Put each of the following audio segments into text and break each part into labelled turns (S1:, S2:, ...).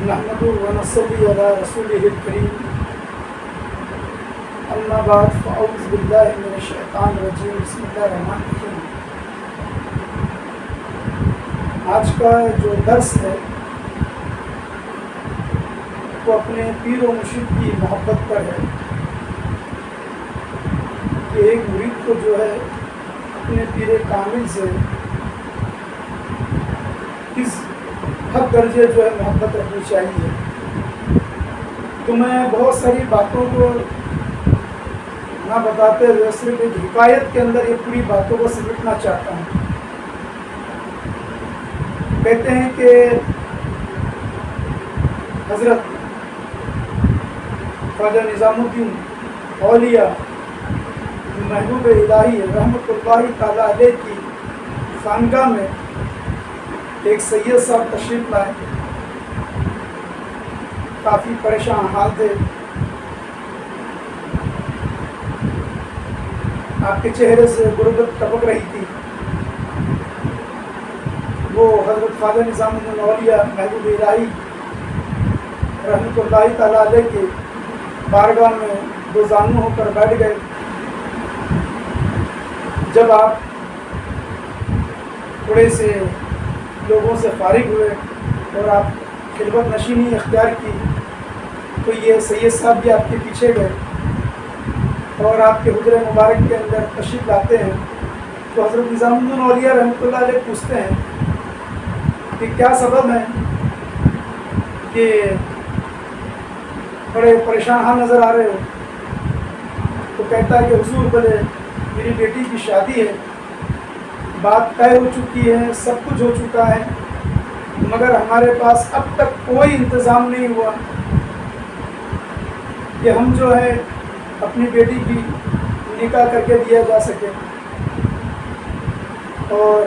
S1: نحمده ونصلي على رسوله الكريم اما بعد فاعوذ باللہ من الشیطان الرجیم بسم اللہ الرحمن الرحیم۔ آج کا جو درس ہے وہ اپنے پیر و مرشد کی محبت پر ہے کہ ایک مرید کو جو ہے اپنے پیر کامل سے کس حد درجے جو ہے محبت رکھنی چاہیے۔ تو میں بہت ساری باتوں کو نہ بتاتے ہوئے صرف ایک حکایت کے اندر یہ پوری باتوں کو سمیٹنا چاہتا ہوں۔ کہتے ہیں کہ حضرت خواجہ نظام الدین اولیاء محبوب الہی رحمۃ اللہ تعالیٰ علیہ کی خانقاہ میں ایک سید صاحب تشریف لائے، کافی پریشان حال تھے، آپ کے چہرے سے غربت ٹپک رہی تھی۔ وہ حضرت خواجہ نظام الدین اولیاء محبوب الہی رحمۃ اللہ تعالیٰ علیہ کے بارگاہ میں دو زانو ہو کر بیٹھ گئے۔ جب آپ تھوڑے سے لوگوں سے فارغ ہوئے اور آپ خلوت نشینی اختیار کی تو یہ سید صاحب بھی آپ کے پیچھے گئے اور آپ کے حجرہ مبارک کے اندر تشریف لاتے ہیں تو حضرت نظام الدین اولیاء رحمۃ اللہ علیہ پوچھتے ہیں کہ کیا سبب ہے کہ بڑے پریشان حال نظر آ رہے ہو؟ تو کہتا ہے کہ حضور بولے میری بیٹی کی شادی ہے، بات طے ہو چکی ہے، سب کچھ ہو چکا ہے، مگر ہمارے پاس اب تک کوئی انتظام نہیں ہوا کہ ہم جو ہے اپنی بیٹی کی نکاح کر کے دیا جا سکے۔ اور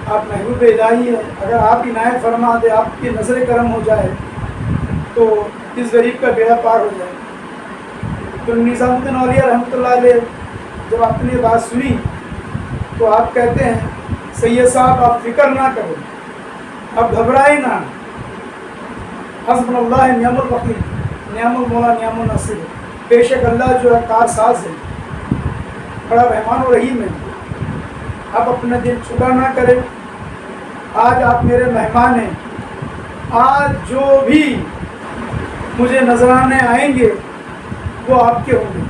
S1: آپ محبوب الہی ہیں، اگر آپ عنایت فرما دے، آپ کی نظر کرم ہو جائے تو اس غریب کا بیڑا پار ہو جائے۔ تو نظام الدین اولیاء رحمۃ اللہ علیہ جب آپ نے بات سنی تو آپ کہتے ہیں سید صاحب آپ فکر نہ کرو، اب گھبرائے نہ، حسبنا اللہ نعم الوکیل، نعم المولا نعم النصیر، بے شک اللہ جو ہے کار ساز ہے، بڑا رحمان و رحیم ہے۔ اب اپنا دل چھوٹا نہ کرے، آج آپ میرے مہمان ہیں، آج جو بھی مجھے نذرانے آئیں گے وہ آپ کے ہوں گے۔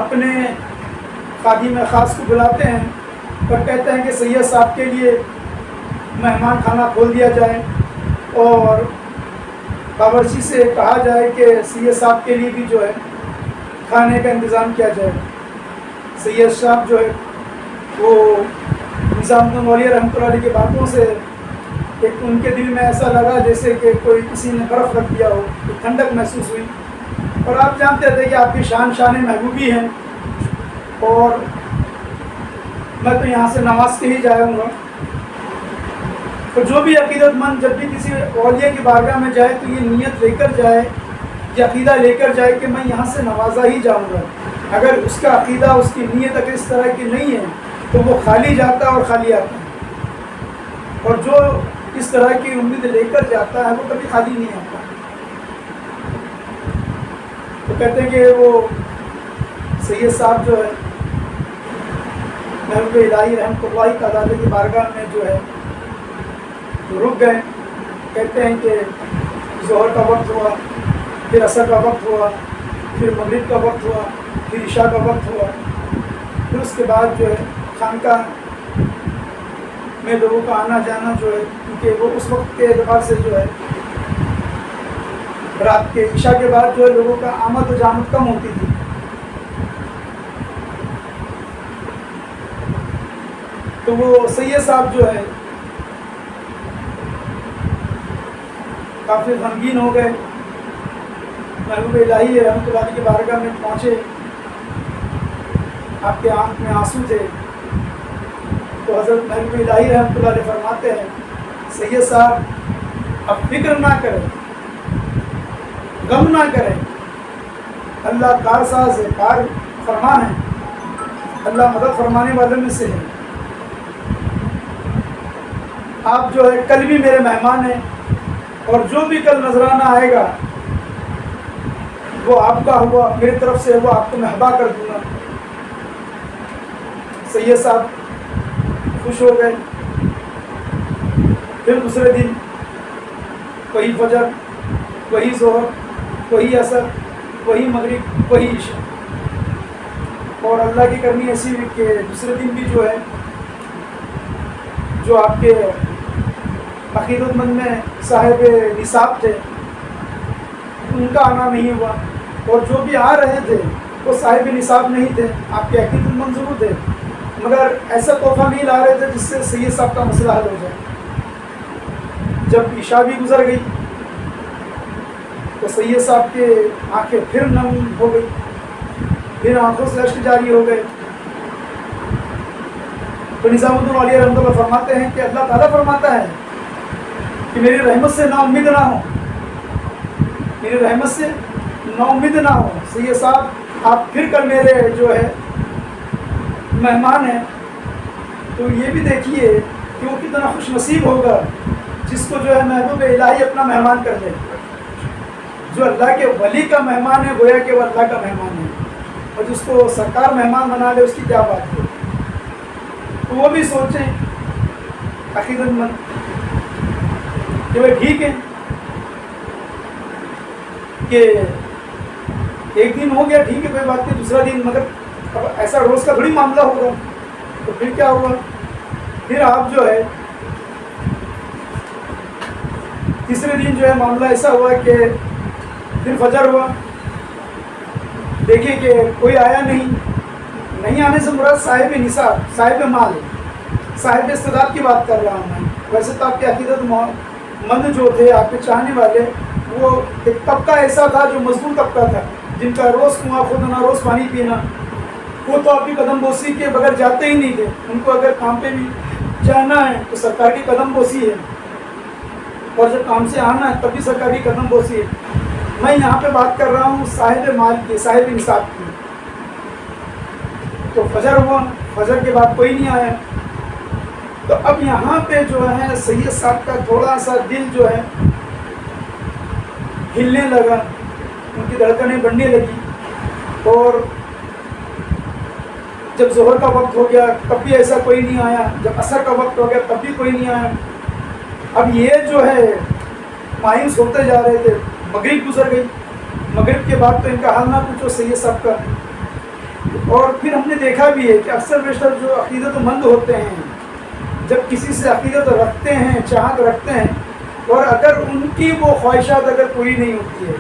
S1: اپنے خادم خاص کو بلاتے ہیں اور کہتے ہیں کہ سید صاحب کے لیے مہمان خانہ کھول دیا جائے اور باورچی سے کہا جائے کہ سید صاحب کے لیے بھی جو ہے کھانے کا انتظام کیا جائے۔ سید صاحب جو ہے وہ نظام الدین اولیاء رحمۃ اللہ علیہ کی باتوں سے ایک ان کے دل میں ایسا لگا جیسے کہ کوئی کسی نے برف رکھ دیا ہو، تو ٹھنڈک محسوس ہوئی۔ اور آپ جانتے تھے کہ آپ کی شان محبوبی ہیں اور میں تو یہاں سے نماز کے ہی جاؤں گا۔ تو جو بھی عقیدت مند جب بھی کسی اولیاء کی بارگاہ میں جائے تو یہ نیت لے کر جائے، یہ عقیدہ لے کر جائے کہ میں یہاں سے نوازا ہی جاؤں گا۔ اگر اس کا عقیدہ، اس کی نیت اگر اس طرح کی نہیں ہے تو وہ خالی جاتا ہے اور خالی آتا ہے، اور جو اس طرح کی امید لے کر جاتا ہے وہ کبھی خالی نہیں آتا۔ تو کہتے ہیں کہ وہ سید صاحب جو ہے محبوب الہی رحمۃ اللہ تعالیٰ علیہ کی بارگاہ میں جو ہے رک گئے۔ کہتے ہیں کہ ظہر کا وقت ہوا، پھر عصر کا وقت ہوا، پھر مغرب کا وقت ہوا، پھر عشاء کا وقت ہوا، پھر اس کے بعد جو ہے خانقاہ میں لوگوں کا آنا جانا جو ہے، کیونکہ وہ اس وقت کے اعتبار سے جو ہے رات کے عشاء کے بعد جو ہے لوگوں کا آمد و جامد کم ہوتی تھی۔ تو وہ سید صاحب جو ہے کافی غمگین ہو گئے، محبوب الہی رحمۃ اللہ علیہ کی بارگاہ میں پہنچے، آپ کے آنکھ میں آنسو تھے۔ تو حضرت محبوب الہی رحمۃ اللہ علیہ فرماتے ہیں سید صاحب اب فکر نہ کریں، غم نہ کریں، اللہ کار ساز ہے، کار فرما ہے، اللہ مدد فرمانے والوں میں سے ہے۔ آپ جو ہے کل بھی میرے مہمان ہیں، اور جو بھی کل نذرانہ آئے گا وہ آپ کا ہوا، میری طرف سے وہ آپ کو میں ہبا کر دوں گا۔ سید صاحب خوش ہو گئے۔ پھر دوسرے دن وہی فجر، وہی ظہر، وہی عصر، وہی مغرب، وہی عشاء۔ اور اللہ کی کرنی ایسی ہوئی کہ دوسرے دن بھی جو ہے جو آپ کے عقیدت مند میں صاحب نصاب تھے ان کا آنا نہیں ہوا، اور جو بھی آ رہے تھے وہ صاحب نصاب نہیں تھے، آپ کے عقیدت مند ضرور تھے مگر ایسا تحفہ نہیں لا رہے تھے جس سے سید صاحب کا مسئلہ حل ہو جائے۔ جب عشاء بھی گزر گئی تو سید صاحب کے آنکھیں پھر نم ہو گئی، پھر آنکھوں سے اشک جاری ہو گئے۔ تو نظام الدین اولیاء رحمۃ اللہ فرماتے ہیں کہ اللہ تعالیٰ فرماتا ہے کہ میری رحمت سے نا امید نہ ہو، میری رحمت سے نا امید نہ ہو۔ سید صاحب آپ پھر کل میرے جو ہے مہمان ہیں، تو یہ بھی دیکھیے کہ وہ کتنا خوش نصیب ہوگا جس کو جو ہے محبوب الہی اپنا مہمان کر لے۔ جو اللہ کے ولی کا مہمان ہے گویا کہ وہ اللہ کا مہمان ہے، اور جس کو سرکار مہمان بنا لے اس کی کیا بات ہے۔ تو وہ بھی سوچیں عقیدت مند کہ وہ ٹھیک ہے کہ ایک دن ہو گیا، ٹھیک ہے کوئی بات نہیں، دوسرا دن، مگر اب ایسا روز کا بڑی معاملہ ہوگا۔ تو پھر کیا ہوا؟ پھر آپ جو ہے تیسرے دن جو ہے معاملہ ایسا ہوا کہ پھر فجر ہوا، دیکھیں کہ کوئی آیا نہیں آنے سے مراد صاحب نصاب، صاحب مال، صاحب استعداد کی بات کر رہا ہوں میں۔ ویسے تو آپ کے عقیدت مند جو تھے، آپ کے چاہنے والے، وہ ایک طبقہ ایسا تھا جو مزدور طبقہ تھا، جن کا روز کنواں کھودنا، روز پانی پینا، وہ تو آپ کی قدم بوسی کے بغیر جاتے ہی نہیں تھے۔ ان کو اگر کام پہ بھی جانا ہے تو سرکار کی قدم بوسی ہے، اور جب کام سے آنا ہے تب بھی سرکار کی قدم بوسی ہے۔ میں یہاں پہ بات کر رہا ہوں صاحب مال کی، صاحب نصاب کی۔ تو فجر ہوا، فجر کے بعد کوئی نہیں آیا، تو اب یہاں پہ جو ہے سید صاحب کا تھوڑا سا دل جو ہے ہلنے لگا، ان کی دھڑکنیں بڑھنے لگی، اور جب ظہر کا وقت ہو گیا تب بھی ایسا کوئی نہیں آیا، جب عصر کا وقت ہو گیا تب بھی کوئی نہیں آیا۔ اب یہ جو ہے مایوس ہوتے جا رہے تھے۔ مغرب گزر گئی، مغرب کے بعد تو ان کا حال نہ پوچھو سید صاحب کا۔ اور پھر ہم نے دیکھا بھی ہے کہ اکثر بیشتر جو عقیدت مند ہوتے ہیں جب کسی سے عقیدت رکھتے ہیں، چاہت رکھتے ہیں، اور اگر ان کی وہ خواہشات اگر پوری نہیں ہوتی ہے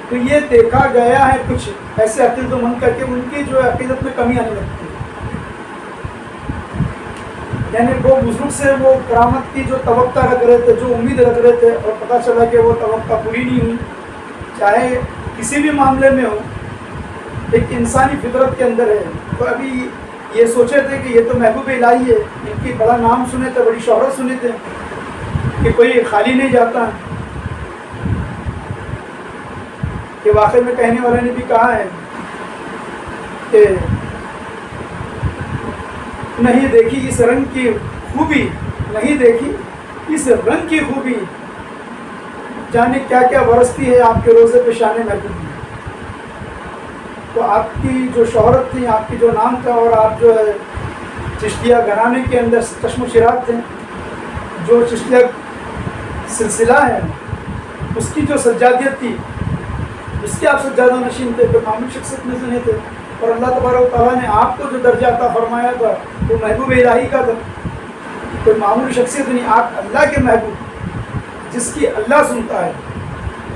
S1: تو یہ دیکھا گیا ہے کچھ ایسے عقیدت مند کر کے ان کی جو عقیدت میں کمی آنے لگتی ہے۔ یعنی وہ بزرگ سے وہ کرامت کی جو توقع رکھ رہے تھے، جو امید رکھ رہے تھے، اور پتہ چلا کہ وہ توقع پوری نہیں ہوئی، چاہے کسی بھی معاملے میں ہو، ایک انسانی فطرت کے اندر ہے۔ تو ابھی یہ سوچے تھے کہ یہ تو محبوب الہی ہے، ان کی بڑا نام سنے تھے، بڑی شہرت سنے تھے کہ کوئی خالی نہیں جاتا، کہ واقعی میں کہنے والے نے بھی کہا ہے کہ نہیں دیکھی اس رنگ کی خوبی، نہیں دیکھی اس رنگ کی خوبی، جانے کیا کیا برستی ہے آپ کے روزے پہ شان محبوب میں۔ تو آپ کی جو شہرت تھی، آپ کی جو نام تھا، اور آپ جو ہے چشتیہ گھرانے کے اندر چشم و چراغ تھے، جو چشتیہ سلسلہ ہے اس کی جو سجادیت تھی اس کے آپ سجادہ نشین تھے، تو معمولی شخصیت میں سے نہیں تھے، اور اللہ تبارک و تعالیٰ نے آپ کو جو درجہ عطا فرمایا تھا وہ محبوب الہی کا تھا، کوئی معمولی شخصیت نہیں، آپ اللہ کے محبوب، جس کی اللہ سنتا ہے،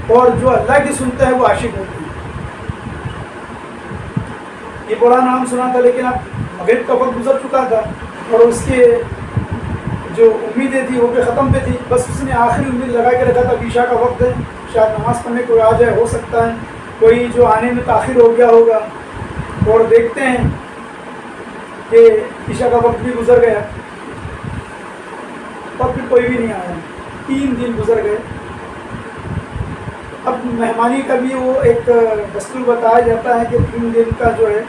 S1: اور جو اللہ کی سنتا ہے وہ عاشق ہوتی ہے۔ یہ بڑا نام سنا تھا، لیکن اب مغرب کا وقت گزر چکا تھا، اور اس کے جو امیدیں تھی وہ بھی ختم پہ تھی، بس اس نے آخری امید لگا کے رکھا تھا کہ عشاء کا وقت ہے، شاید نماز پڑھنے کوئی آ جائے، ہو سکتا ہے کوئی جو آنے میں تاخیر ہو گیا ہوگا، اور دیکھتے ہیں کہ عشاء کا وقت بھی گزر گیا، اور پھر کوئی بھی نہیں آیا، 3 دن گزر گئے۔ اب مہمانی کا بھی وہ ایک دستور بتایا جاتا ہے کہ 3 دن کا جو ہے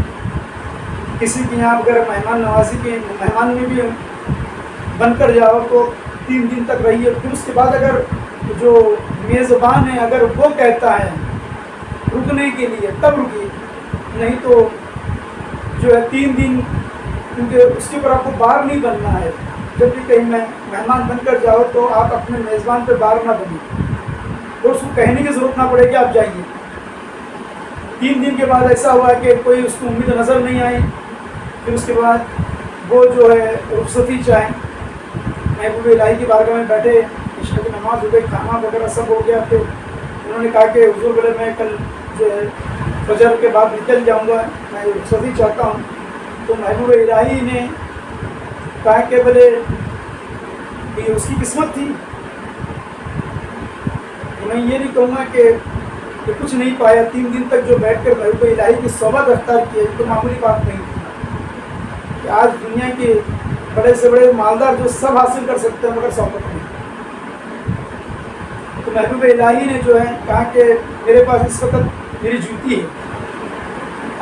S1: کسی کے یہاں اگر مہمان نوازی کے مہمان میں بھی بن کر جاؤ تو 3 دن تک رہیے، پھر اس کے بعد اگر جو میزبان ہے اگر وہ کہتا ہے رکنے کے لیے تب رکیے، نہیں تو جو ہے 3 دن، کیونکہ اس کے اوپر آپ کو بار نہیں بننا ہے. جب بھی کہیں میں مہمان بن کر جاؤ تو آپ اپنے میزبان پہ بار نہ بنیں، تو اس کو کہنے کی ضرورت نہ پڑے کہ آپ جائیے. 3 دن کے بعد ایسا ہوا کہ کوئی اس کو امید نظر نہیں آئی، پھر اس کے بعد وہ جو ہے رخصتی چاہیں. محبوب الہی کی بارگاہ میں بیٹھے، عشاء کی نماز ہو گئی، کھانا وغیرہ سب ہو گیا. پھر انہوں نے کہا کہ حضور بولے میں کل جو ہے فجر کے بعد نکل جاؤں گا، میں رخصتی چاہتا ہوں. تو محبوب الہی نے کہا کہ بولے یہ اس کی قسمت تھی. میں یہ نہیں کہوں گا کہ کچھ نہیں پایا. 3 دن تک جو بیٹھ کر محبوب الہی کی صحبت اختیار کی ہے، تو معمولی بات نہیں تھی. کہ آج دنیا کے بڑے سے بڑے مالدار جو سب حاصل کر سکتے ہیں مگر صحبت نہیں. تو محبوب الہی نے جو ہے کہا کہ میرے پاس اس وقت میری جوتی ہے،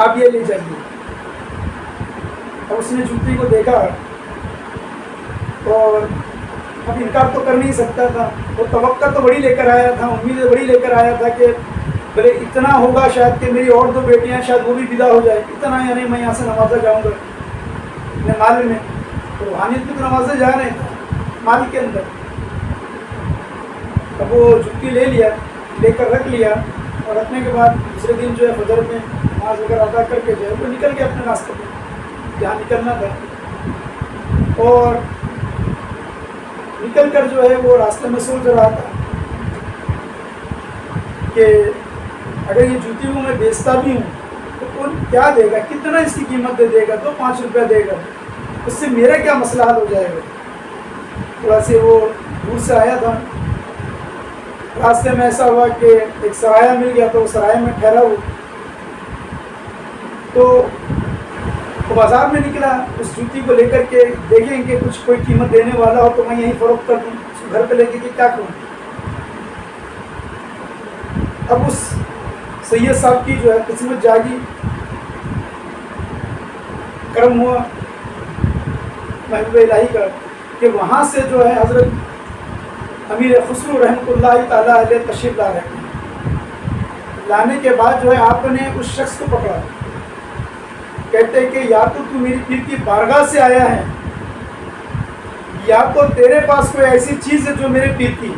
S1: آپ یہ لے جائیے. اور اس نے جوتی کو دیکھا اور اب انکار تو کر نہیں سکتا تھا. وہ توقع تو بڑی لے کر آیا تھا، امیدیں بڑی لے کر آیا تھا کہ بھلے اتنا ہوگا شاید کہ میری اور 2 بیٹیاں شاید وہ بھی ودا ہو جائے، اتنا یعنی میں یہاں سے نوازا جاؤں گا اپنے مال میں. تو روحانیت میں تو نوازے جا رہے ہیں مال کے اندر. اب وہ جوتی لے لیا، لے کر رکھ لیا، اور رکھنے کے بعد دوسرے دن جو ہے فجر میں نماز وغیرہ ادا کر کے جو ہے وہ نکل گیا اپنے راستے پہ جہاں نکلنا تھا. اور نکل کر جو ہے وہ راستے میں سوچ رہا تھا کہ اگر یہ جوتی کو میں بیچتا بھی ہوں تو کون کیا دے گا، کتنا اس کی قیمت دے گا، تو 5 روپیہ دے گا، اس سے میرا کیا مسئلہ حل ہو جائے گا. تھوڑا سے وہ دور سے آیا تھا، راستے میں ایسا ہوا کہ ایک سرایہ مل گیا، تو سرایہ میں ٹھہرا ہوا. تو وہ بازار میں نکلا اس جوتی کو لے کر کے، دیکھیں کہ کچھ کوئی قیمت دینے والا ہو تو میں یہیں فروخت کر دوں، اس کو گھر پہ لے کے کیا کروں. اب اس سید صاحب کی جو ہے قسمت جاگی، کرم ہوا محبوب الہی کا کہ وہاں سے جو ہے حضرت امیر خسرو رحمۃ اللہ تعالیٰ علیہ تشریف لا رہے ہیں. لانے کے بعد جو ہے آپ نے اس شخص کو پکڑا، کہتے کہ یا تو میری پیر کی بارگاہ سے آیا ہے، یا تو تیرے پاس کوئی ایسی چیز ہے جو میرے پیر کی.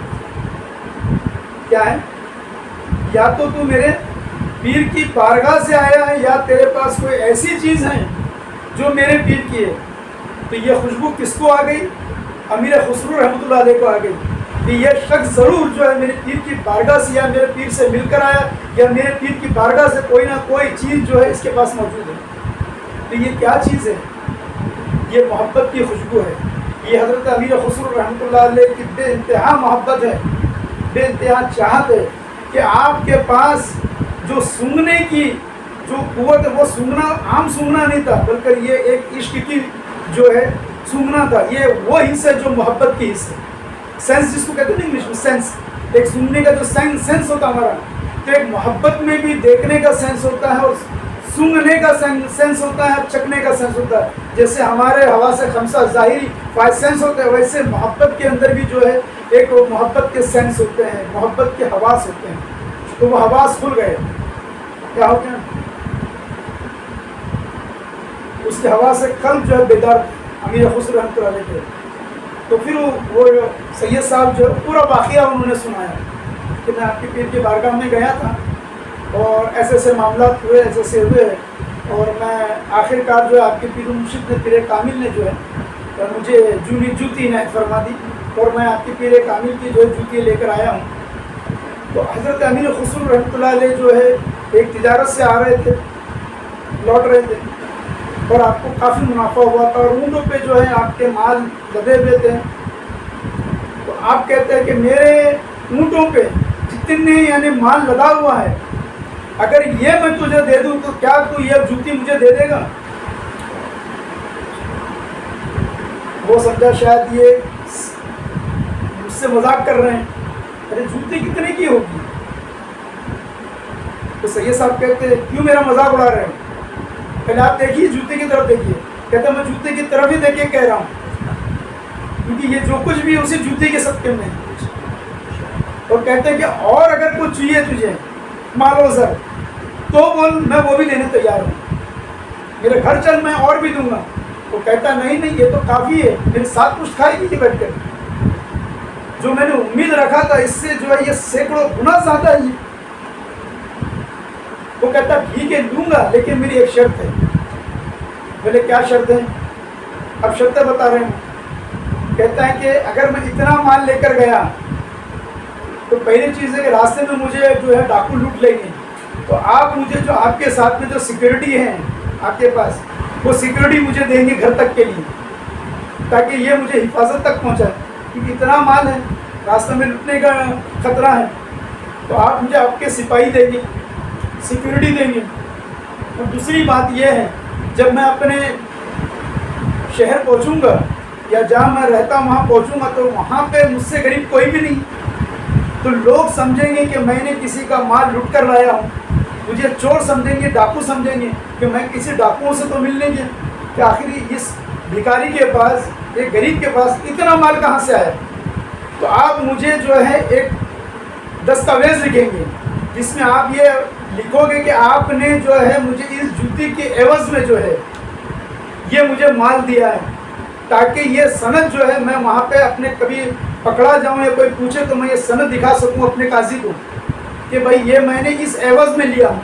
S1: کیا ہے؟ یا تو میرے پیر کی بارگاہ سے آیا ہے، یا تیرے پاس کوئی ایسی چیز ہے جو میرے پیر کی ہے. تو یہ خوشبو کس کو آ گئی؟ امیر خسرو رحمۃ اللہ علیہ کو آ گئی کہ یہ شخص ضرور جو ہے میرے پیر کی بارگاہ سے یا میرے پیر سے مل کر آیا، یا میرے پیر کی بارگاہ سے کوئی نہ کوئی چیز جو ہے اس کے پاس موجود ہے. تو یہ کیا چیز ہے؟ یہ محبت کی خوشبو ہے. یہ حضرت امیر خسرو رحمۃ اللہ علیہ کی بے انتہا محبت ہے، بے انتہا چاہت ہے کہ آپ کے پاس جو سونگنے کی جو قوت ہے، وہ سونگنا عام سونگنا نہیں تھا، بلکہ یہ ایک عشق کی جو ہے سونگنا تھا. یہ وہ حصہ ہے جو محبت کی حصہ، سینس جس کو کہتے ہیں انگلش میں سینس. ایک سننے کا جو سینس ہوتا ہے ہمارا، تو ایک محبت میں بھی دیکھنے کا سینس ہوتا ہے، اور سونگنے کا سینس ہوتا ہے، چکھنے کا سینس ہوتا ہے. جیسے ہمارے حواس خمسہ ظاہری 5 سینس ہوتے ہیں، ویسے محبت کے اندر بھی جو ہے ایک محبت کے سینس ہوتے ہیں، محبت کے حواس ہوتے ہیں. تو وہ حواس کھل گئے. کیا ہو گیا؟ اس کے حواس سے قلب جو ہے بیدار امیر خسرو رحمۃ اللہ علیہ کے. تو پھر وہ سید صاحب جو پورا واقعہ انہوں نے سنایا کہ میں آپ کے پیر کی بارگاہ میں گیا تھا اور ایسے ایسے معاملات ہوئے، ایسے ایسے ہوئے، اور میں آخر کار جو ہے آپ کے پیر مرشد نے، پیر کامل نے جو ہے مجھے جوتی عنایت فرما دی، اور میں آپ کے پیر کامل کی جو ہے جوتی لے کر آیا ہوں. تو حضرت امیر خسرو رحمۃ اللہ علیہ جو ہے ایک تجارت سے آ رہے تھے، لوٹ رہے تھے، اور آپ کو کافی منافع ہوا تھا، اور اونٹوں پہ جو ہے آپ کے مال لدے ہوئے تھے. تو آپ کہتے ہیں کہ میرے اونٹوں پہ جتنے یعنی مال لدا ہوا ہے، اگر یہ میں تجھے دے دوں تو کیا تو یہ جوتی مجھے دے دے گا؟ وہ سمجھا شاید یہ مجھ سے مذاق کر رہے ہیں، ارے جوتی کتنے کی ہوگی؟ تو سید صاحب کہتے ہیں کیوں میرا مذاق اڑا رہے ہیں؟ پہلے آپ دیکھیے جوتے کی طرف دیکھیے. کہتے ہیں میں جوتے کی طرف ہی دیکھ کے کہہ رہا ہوں، کیونکہ یہ جو کچھ بھی اسی جوتے کے صدقے میں ہے. اور کہتے ہیں کہ اور اگر کچھ چاہیے تجھے مال و زر تو بول، میں وہ بھی دینے تیار ہوں، میرے گھر چل میں اور بھی دوں گا۔ وہ کہتا نہیں نہیں یہ تو کافی ہے، میرے ساتھ کچھ کھائے گی بیٹھ کر، جو میں نے امید رکھا تھا اس سے جو ہے یہ سینکڑوں گنا زیادہ ہے یہ۔ وہ کہتا ٹھیک ہے دوں گا، لیکن میری ایک شرط ہے۔ بولے کیا شرط ہے؟ اب شرطیں بتا رہے ہیں۔ کہتا ہے کہ اگر میں اتنا مال لے کر گیا تو پہلی چیز ہے کہ راستے میں مجھے جو ہے ڈاکو لوٹ لیں گے، تو آپ مجھے جو آپ کے ساتھ میں جو سیکورٹی ہیں آپ کے پاس، وہ سیکورٹی مجھے دیں گے گھر تک کے لیے، تاکہ یہ مجھے حفاظت تک پہنچائے، کیونکہ اتنا مال ہے راستہ میں لٹنے کا خطرہ ہے، تو آپ مجھے آپ کے سپاہی دیں گے، سیکورٹی دیں گے۔ اور دوسری بات یہ ہے جب میں اپنے شہر پہنچوں گا یا جہاں میں رہتا ہوں وہاں پہنچوں گا تو وہاں پہ مجھ سے غریب کوئی بھی نہیں، تو لوگ سمجھیں گے کہ میں نے کسی کا مال لٹ کر لایا ہوں، مجھے چور سمجھیں گے، ڈاکو سمجھیں گے کہ میں کسی ڈاکوؤں سے تو ملنے گیا کہ آخری اس بھکاری کے پاس، ایک غریب کے پاس اتنا مال کہاں سے آیا۔ تو آپ مجھے جو ہے ایک دستاویز لکھیں گے جس میں آپ یہ لکھو گے کہ آپ نے جو ہے مجھے اس جوتی کے عوض میں جو ہے یہ مجھے مال دیا ہے، تاکہ یہ سند جو ہے میں وہاں پہ اپنے کبھی پکڑا جاؤں یا کوئی پوچھے تو میں یہ سند دکھا سکوں اپنے قاضی کو کہ بھائی یہ میں نے اس عوض میں لیا ہوں۔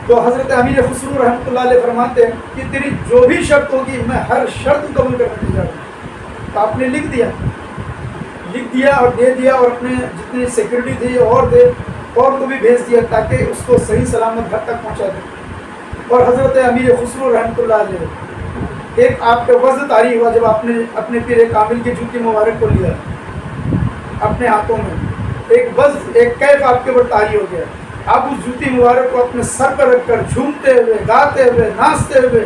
S1: تو حضرت امیر خسرو رحمۃ اللہ علیہ فرماتے ہیں کہ تیری جو بھی شرط ہوگی میں ہر شرط قبول کرنے تیار ہوں۔ تو آپ نے لکھ دیا اور دے دیا، اور اپنے جتنی سیکورٹی تھی اور دے اور کو بھی بھیج دیا تاکہ اس کو صحیح سلامت گھر تک پہنچا دے۔ اور حضرت امیر خسرو رحمۃ اللہ علیہ ایک آپ کا وضع طاری ہوا جب آپ نے اپنے پیر کامل کی جوتی مبارک کو لیا اپنے ہاتھوں میں، ایک وضع ایک کیف آپ کے اوپر طاری ہو گیا۔ آپ اس جوتی مبارک کو اپنے سر پر رکھ کر جھومتے ہوئے، گاتے ہوئے، ناچتے ہوئے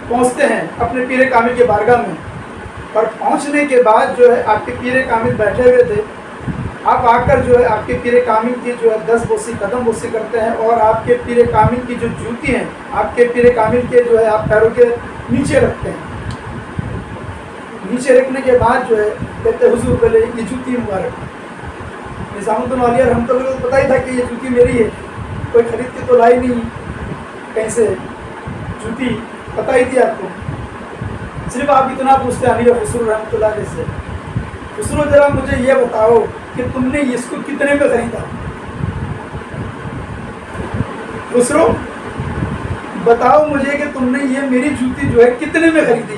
S1: پہنچتے ہیں اپنے پیر کامل کے بارگاہ میں۔ اور پہنچنے کے بعد جو ہے آپ کے پیر کامل بیٹھے ہوئے تھے، آپ آ کر جو ہے آپ کے پیر کامل کی جو ہے 10 بوسی قدم بوسی کرتے ہیں، اور آپ کے پیر کامل کی جو جوتی ہیں آپ کے پیر کامل کے جو ہے آپ پیروں کے نیچے رکھتے ہیں۔ نیچے رکھنے کے بعد جو ہے کہتے حضور پہلے یہ جوتی مبارک، نظام الدین اولیاء رحمۃ اللہ کو پتہ ہی تھا کہ یہ جوتی میری ہے، کوئی خرید کے تو لائی نہیں کہیں سے، جوتی پتہ ہی تھی آپ کو، صرف آپ اتنا پوچھتے امیر خسرو رحمۃ اللہ علیہ سے، خسرو ذرا مجھے یہ بتاؤ کہ تم نے اس کو کتنے میں خریدا؟ خسرو بتاؤ مجھے کہ تم نے یہ میری جوتی جو ہے کتنے میں خریدی؟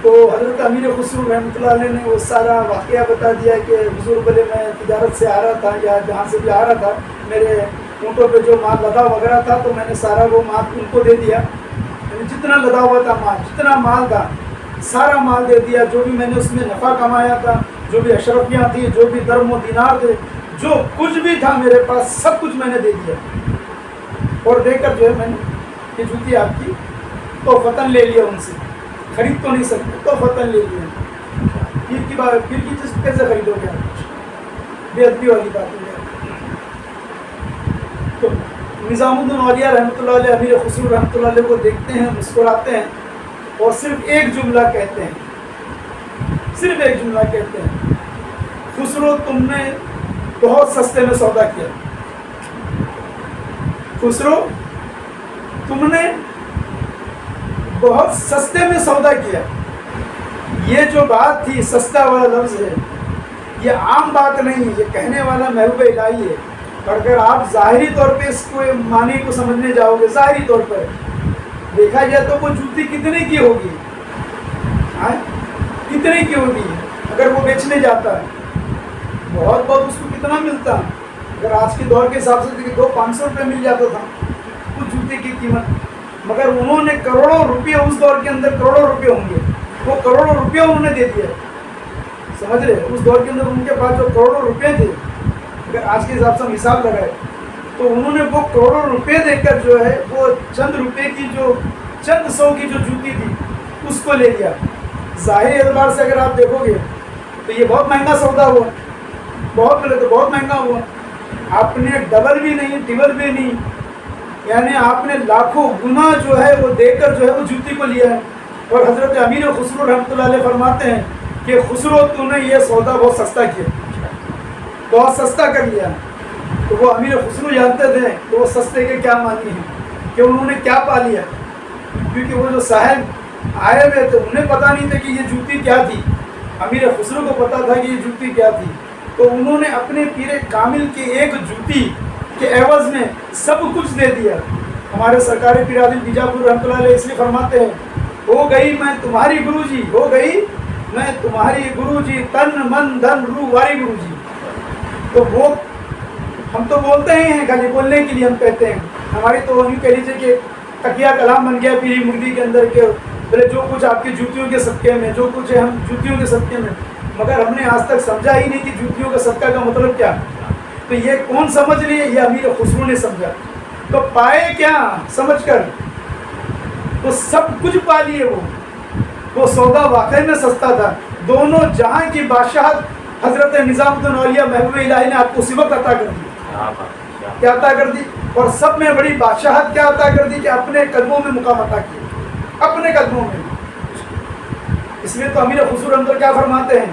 S1: تو حضرت امیر خسرو رحمۃ اللہ علیہ نے وہ سارا واقعہ بتا دیا کہ حضور بولے میں تجارت سے آ رہا تھا یا جہاں سے بھی آ رہا تھا، میرے اونٹوں پہ جو مال لدا وغیرہ تھا تو میں نے سارا وہ مال ان کو دے دیا، جتنا لدا ہوا تھا مال، جتنا مال تھا سارا مال دے دیا، جو بھی میں نے اس میں نفع کمایا تھا، جو بھی اشرفیاں تھیں، جو بھی درم و دینار تھے، جو کچھ بھی تھا میرے پاس سب کچھ میں نے دے دیا، اور دے کر جو ہے میں نے یہ جوتی آپ کی توفتاً لے لیا، ان سے خرید تو نہیں سکتے، توفتاً لے لیا۔ پھر کی بات، پھر کی چیز کیسے خریدو گے؟ بے ادبی والی بات ہے۔ تو نظام الدین اولیاء رحمۃ اللہ علیہ امیر خسرو رحمۃ اللہ علیہ کو دیکھتے ہیں، مسکراتے ہیں اور صرف ایک جملہ کہتے ہیں، صرف ایک جملہ کہتے ہیں، خسرو تم نے بہت سستے میں سودا کیا، خسرو تم نے بہت سستے میں سودا کیا۔ یہ جو بات تھی، سستا والا لفظ ہے، یہ عام بات نہیں ہے، یہ کہنے والا محبوب الہی ہے، اور اگر آپ ظاہری طور پہ اس کو معنی کو سمجھنے جاؤ گے، ظاہری طور پر دیکھا جائے تو وہ جوتی کتنے کی ہوگی؟ کتنے کی ہوگی اگر وہ بیچنے جاتا ہے؟ بہت بہت اس کو کتنا ملتا ہے؟ اگر آج کے دور کے حساب سے 200-500 روپے مل جاتا تھا اس جوتے کی قیمت، مگر انہوں نے کروڑوں روپے، اس دور کے اندر کروڑوں روپے ہوں گے، وہ کروڑوں روپے انہوں نے دے دیا، سمجھ رہے؟ اس دور کے اندر ان کے پاس جو کروڑوں روپے تھے، اگر آج کے حساب سے ہم حساب لگائے تو انہوں نے وہ کروڑوں روپے دے کر جو ہے وہ چند روپے کی جو چند سو کی جو جوتی تھی اس کو لے لیا۔ ظاہری اعتبار سے اگر آپ دیکھو گے تو یہ بہت مہنگا سودا ہوا، بہت ملے تو بہت مہنگا ہوا۔ آپ نے ڈبل بھی نہیں، ٹربل بھی نہیں، یعنی آپ نے لاکھوں گنا جو ہے وہ دے کر جو ہے وہ جوتی کو لیا ہے۔ اور حضرت امیر خسرو رحمۃ اللہ علیہ فرماتے ہیں کہ خسرو تو نے یہ سودا بہت سستا کیا، بہت سستا کر لیا. تو وہ امیر خسرو جانتے تھے کہ وہ سستے کے کیا معنی ہیں، کہ انہوں نے کیا پا لیا. کیونکہ وہ جو صاحب آئے ہوئے تھے انہیں پتہ نہیں تھا کہ یہ جوتی کیا تھی، امیر خسرو کو پتہ تھا کہ یہ جوتی کیا تھی. تو انہوں نے اپنے پیر کامل کی ایک جوتی کے عوض میں سب کچھ دے دیا. ہمارے سرکار پیر عادل بیجاپور رحمۃ اللہ علیہ اس لیے فرماتے ہیں، ہو گئی میں تمہاری گرو جی، ہو گئی میں تمہاری گرو جی، تن من دھن روح واری گرو جی. تو وہ ہم تو بولتے ہی ہیں، خالی بولنے کے لیے ہم کہتے ہیں. ہماری تو یوں کہہ لیجیے کہ تکیہ کلام بن گیا پیری مردی کے اندر کے بولے جو کچھ آپ کی جوتیوں کے صدقے میں، جو کچھ ہے ہم جوتیوں کے صدقے میں. مگر ہم نے آج تک سمجھا ہی نہیں کہ جوتیوں کا صدقہ کا مطلب کیا. تو یہ کون سمجھ لیے؟ یہ امیر خسرو نے سمجھا. تو پائے کیا سمجھ کر؟ تو سب کچھ پا لیے. وہ سودا واقعی میں سستا تھا. دونوں جہاں کی بادشاہت حضرت نظام الدین اولیاء محبوب الہی نے آپ کو اسی وقت عطا کر دی. کیا عطا کر دی؟ اور سب میں بڑی بادشاہت کیا عطا کر دی کہ اپنے قدموں میں مقام عطا کیا، اپنے قدموں میں. اس لیے تو امیر خسرو اندر کیا فرماتے ہیں،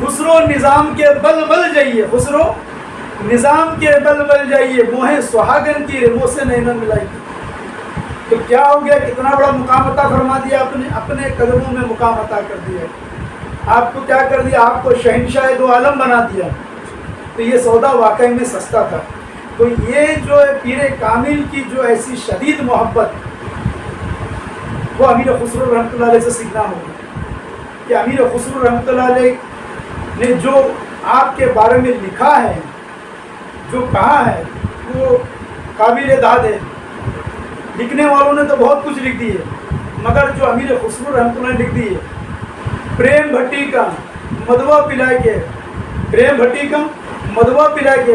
S1: خسرو نظام کے بل بل جائیے، خسرو نظام کے بل بل جائیے، موہ سہاگن کی رے منہ سے نینا ملائی. تو کیا ہو گیا؟ کتنا بڑا مقام عطا فرما دیا آپ نے، اپنے قدموں میں مقام عطا کر دیا. آپ کو کیا کر دیا؟ آپ کو شہنشاہ دو عالم بنا دیا. تو یہ سودا واقعی میں سستا تھا. تو یہ جو ہے پیر کامل کی جو ایسی شدید محبت، وہ امیر خسرو رحمۃ اللہ علیہ سے سیکھنا ہوگا. کہ امیر خسرو رحمۃ اللہ علیہ نے جو آپ کے بارے میں لکھا ہے، جو کہا ہے، وہ قابل داد ہے. لکھنے والوں نے تو بہت کچھ لکھ دی ہے، مگر جو امیر خسرو رحمۃ اللہ نے لکھ دی ہے، پریم بھٹی کا مدوا پلا کے، پریم بھٹی کا مدوا پلا کے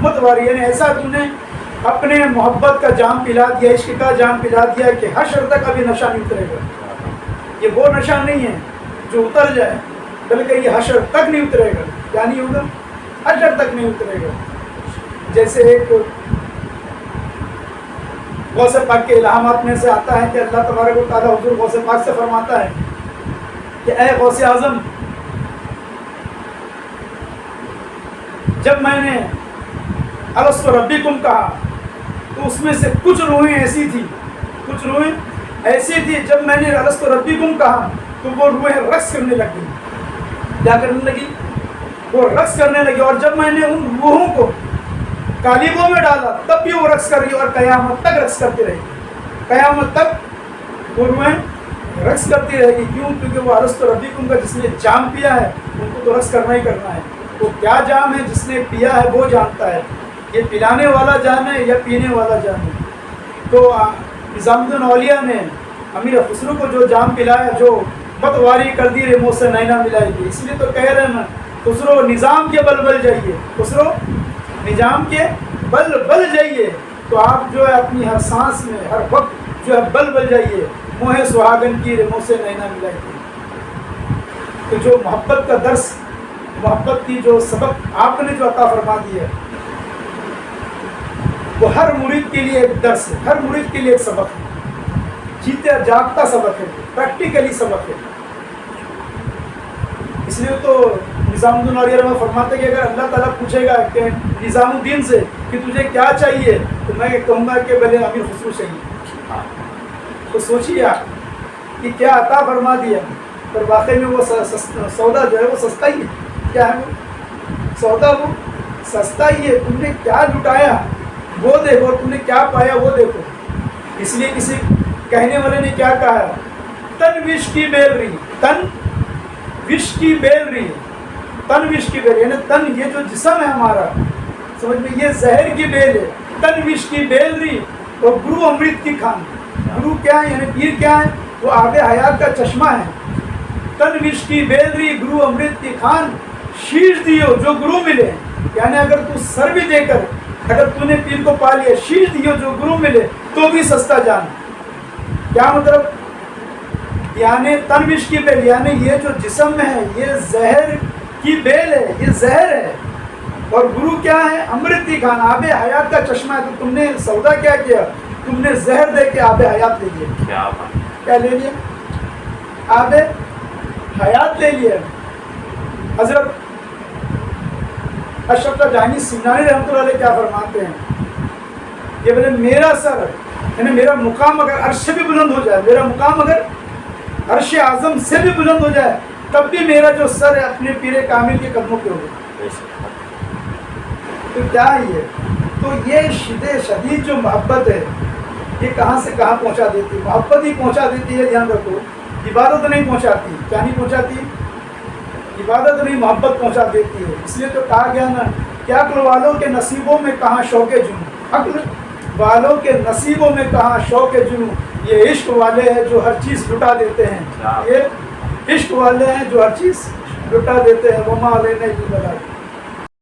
S1: مت واری یعنی ایسا تم نے اپنے محبت کا جام پلا دیا، عشق کا جام پلا دیا کہ حشر تک ابھی نشہ نہیں اترے گا. یہ وہ نشہ نہیں ہے جو اتر جائے، بلکہ یہ حشر تک نہیں اترے گا. کیا نہیں ہوگا؟ حشر تک نہیں اترے گا. جیسے ایک غوث پاک کے الہامات میں سے آتا ہے کہ اللہ تبارک و تعالیٰ حضور غوث پاک سے فرماتا ہے کہ اے غوث اعظم، جب میں نے الست ربکم کہا تو اس میں سے کچھ روحیں ایسی تھی، کچھ روحیں ایسی تھی جب میں نے الست ربکم کہا تو وہ روحیں رقص کرنے لگی. کیا کرنے لگی؟ وہ رقص کرنے لگی. اور جب میں نے ان روحوں کو کالیبوں میں ڈالا تب بھی وہ رقص کر رہی اور قیامت تک رقص کرتی رہے گی. قیامت تک وہ روحیں رقص کرتی رہے گی. کیوں؟ کیونکہ وہ الست ربکم کا جس نے جام پیا ہے ان کو تو رقص کرنا ہی کرنا ہے. وہ کیا جام ہے جس نے پیا ہے وہ جانتا ہے. یہ پلانے والا جانے یا پینے والا جانے. تو نظام الدین اولیاء نے امیر خسرو کو جو جام پلایا، جو مت واری کر دی رے منہ سے نینا ملائے گی. اس لیے تو کہہ رہے ہیں نا، خسرو نظام کے بل بل جائیے، خسرو نظام کے بل بل جائیے. تو آپ جو ہے اپنی ہر سانس میں ہر وقت جو ہے بل بل جائیے، موہ سہاگن کی رے منہ سے نینا ملائے گی. تو جو محبت کا درس، محبت کی جو سبق آپ نے جو عطا فرما دی ہے، وہ ہر مرید کے لیے ایک درس ہے، ہر مرید کے لیے ایک سبق ہے. جیتے جاگتا سبق ہے، پریکٹیکلی سبق ہے. اس لیے تو نظام الدین اولیاء فرماتے کہ اگر اللہ تعالیٰ پوچھے گا کہ نظام الدین سے کہ تجھے کیا چاہیے، تو میں کہوں گا کہ بھلے امیر خسرو چاہیے. تو سوچیے آپ کہ کیا عطا فرما دیا. پر واقعی میں وہ سودا جو ہے وہ سستا ہی ہے. کیا ہے وہ سودا؟ وہ سستا ہی ہے. تم نے کیا لٹایا وہ دیکھو، اور تم نے کیا پایا وہ دیکھو. اس لیے کسی کہنے والے نے کیا کہا، تن وش کی بیل رہی، تن وش کی بیل رہی. تن وش کی بیل یعنی تن یہ جو جسم ہے ہمارا، سمجھ میں، یہ زہر کی بیل ہے. تن وش کی بیل رہی اور گرو امرت کی کھان. گرو کیا ہے؟ یعنی پیر کیا ہے؟ وہ آب حیات کا چشمہ ہے. تن وش کی بیل رہی گرو امرت کی کھان، شیش دیو جو گرو ملے. یعنی اگر تو سر بھی دے کر اگر تو نے پیر کو پا لیا، شیش دیو جو گرو ملے تو بھی سستا جان. کیا مطلب؟ یعنی تنوش کی بیل، یعنی یہ جو جسم ہے یہ زہر کی بیل ہے، یہ زہر ہے. اور گرو کیا ہے؟ امرتی خان، آب حیات کا چشمہ ہے. تو تم نے سودا کیا کیا؟ تم نے زہر دے کے آب حیات لے لیا. کیا لے لیا؟ آب حیات لے لیا. حضرت اشرف جہانی سمنانی رحمۃ اللہ علیہ کیا فرماتے ہیں کہ بولے میرا سر یعنی میرا مقام اگر عرش سے بھی بلند ہو جائے، میرا مقام اگر عرش اعظم سے بھی بلند ہو جائے، تب بھی میرا جو سر ہے اپنے پیر کامل کے قدموں پہ ہوگا. تو کیا ہے؟ تو یہ شدید جو محبت ہے یہ کہاں سے کہاں پہنچا دیتی ہے؟ محبت ہی پہنچا دیتی ہے. دھیان رکھو، عبادت نہیں پہنچاتی. کیا نہیں پہنچاتی؟ عبادت نہیں، محبت پہنچا دیتی ہے. اس لیے تو کہا گیا نا کہ عقل والوں کے نصیبوں میں کہاں شوق جنوں، عقل والوں کے نصیبوں میں کہاں شوق جنوں. یہ عشق والے ہیں جو ہر چیز لٹا دیتے ہیں. یہ عشق والے ہیں جو ہر چیز لٹا دیتے ہیں. وما علینا الا البلاغ.